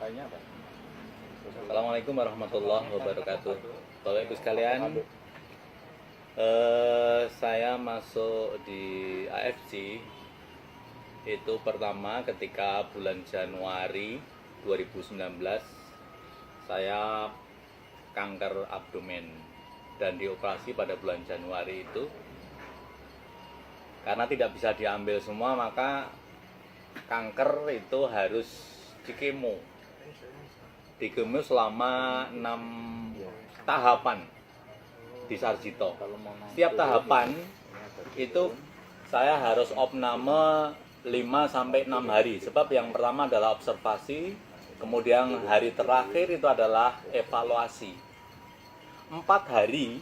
Assalamualaikum warahmatullahi wabarakatuh. Bapak Ibu sekalian, saya masuk di AFC itu pertama ketika bulan Januari 2019. Saya kanker abdomen dan dioperasi pada bulan Januari itu. Karena tidak bisa diambil semua, maka kanker itu harus dikemo selama 6 tahapan di Sarjito. Setiap tahapan itu saya harus opname 5-6 hari. Sebab yang pertama adalah observasi, kemudian hari terakhir itu adalah evaluasi. 4 hari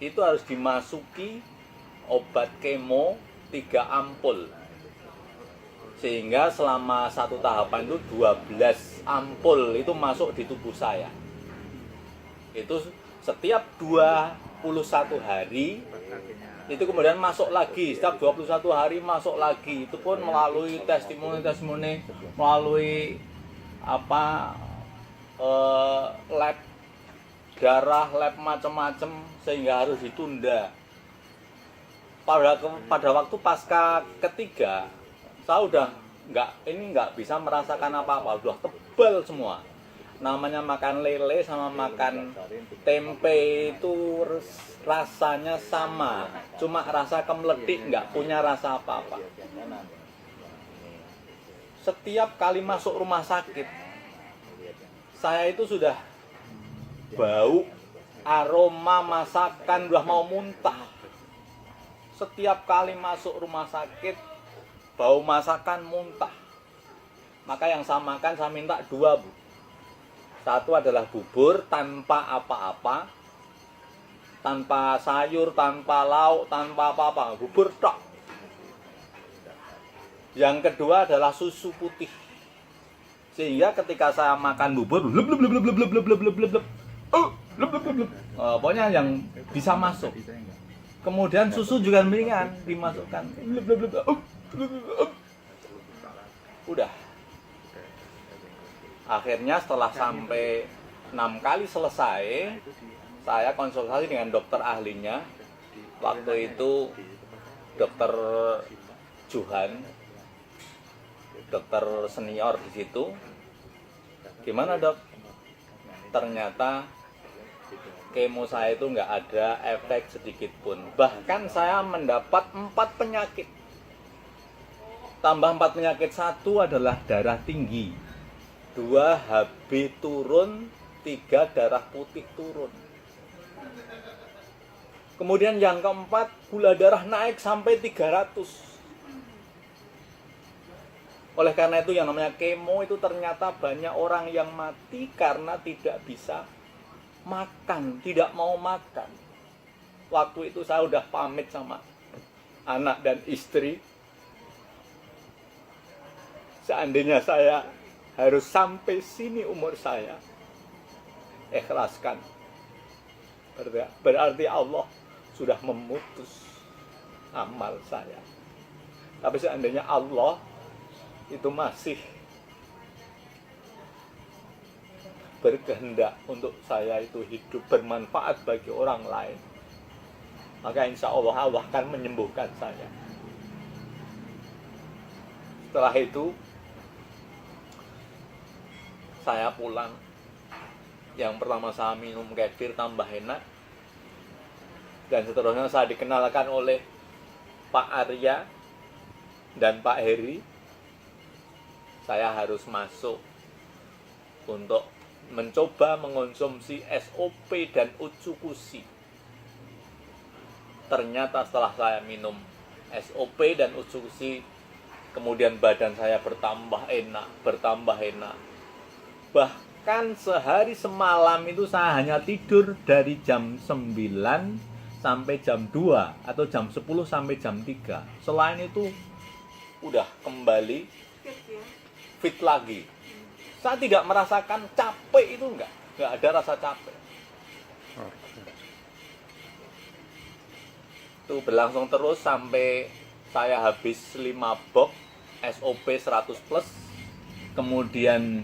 itu harus dimasuki obat kemo 3 ampul. Sehingga selama 1 tahapan itu 12 ampul itu masuk di tubuh saya. Itu setiap 21 hari itu kemudian masuk lagi. Setiap 21 hari masuk lagi. Itu pun melalui testimoni, melalui lab darah, lab macam-macam, sehingga harus ditunda. Pada waktu pasca ketiga, saya udah nggak bisa merasakan apa-apa, udah tebal semua. Namanya makan lele sama makan tempe itu rasanya sama, cuma rasa kemeletik, nggak punya rasa apa-apa. Setiap kali masuk rumah sakit, saya itu sudah bau, aroma masakan udah mau muntah. Setiap kali masuk rumah sakit, bau masakan muntah. Maka yang saya makan saya minta 2, Bu. Satu adalah bubur tanpa apa-apa, tanpa sayur, tanpa lauk, tanpa apa-apa, bubur tok. Yang kedua adalah susu putih. Sehingga ketika saya makan bubur, pokoknya yang bisa masuk. Kemudian susu juga mendingan dimasukkan. Udah. Akhirnya setelah sampai 6 kali selesai, saya konsultasi dengan dokter ahlinya. Waktu itu dokter Johan, dokter senior di situ. Gimana, Dok? Ternyata kemo saya itu nggak ada efek sedikit pun. Bahkan saya mendapat 4 penyakit. Tambah 4 penyakit, 1 adalah darah tinggi, 2 HB turun, 3 darah putih turun. Kemudian yang keempat, gula darah naik sampai 300. Oleh karena itu yang namanya kemo itu ternyata banyak orang yang mati karena tidak bisa makan, tidak mau makan. Waktu itu saya udah pamit sama anak dan istri. Seandainya saya harus sampai sini umur saya, ikhlaskan. Berarti Allah sudah memutus amal saya. Tapi seandainya Allah itu masih berkehendak untuk saya itu hidup bermanfaat bagi orang lain, maka insya Allah Allah akan menyembuhkan saya. Setelah itu saya pulang. Yang pertama saya minum kefir tambah enak, dan seterusnya saya dikenalkan oleh Pak Arya dan Pak Heri. Saya harus masuk untuk mencoba mengonsumsi SOP dan Utsukushi. Ternyata setelah saya minum SOP dan Utsukushi, kemudian badan saya bertambah enak. Bahkan sehari semalam itu saya hanya tidur dari jam 9 sampai jam 2 atau jam 10 sampai jam 3. Selain itu udah kembali fit lagi. Saya tidak merasakan capek, itu enggak ada rasa capek. Itu berlangsung terus sampai saya habis 5 box SOP 100+. Kemudian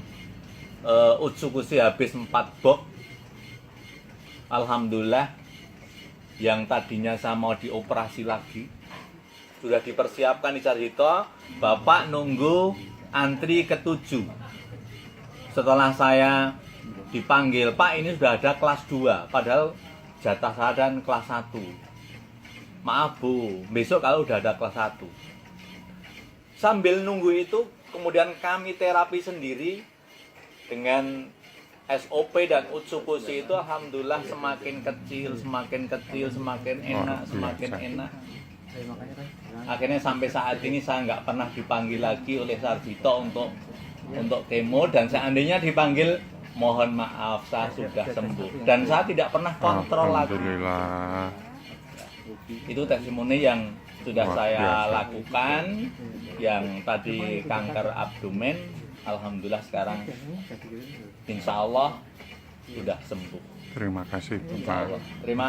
Utsukushi habis 4 box. Alhamdulillah, yang tadinya saya mau dioperasi lagi sudah dipersiapkan di Sarjito. Bapak nunggu antri ke-7. Setelah saya dipanggil, Pak ini sudah ada kelas 2, padahal jatah saya dan kelas 1. Maaf Bu, besok kalau udah ada kelas 1. Sambil nunggu itu, kemudian kami terapi sendiri dengan SOP dan Utsukushi itu alhamdulillah semakin kecil, semakin enak, semakin enak. Akhirnya sampai saat ini saya nggak pernah dipanggil lagi oleh Sarjito untuk kemo, dan seandainya dipanggil, mohon maaf saya sudah sembuh dan saya tidak pernah kontrol lagi. Itu testimoni yang sudah saya lakukan, yang tadi kanker abdomen, alhamdulillah sekarang insya Allah sudah sembuh. Terima kasih Bapak. Terima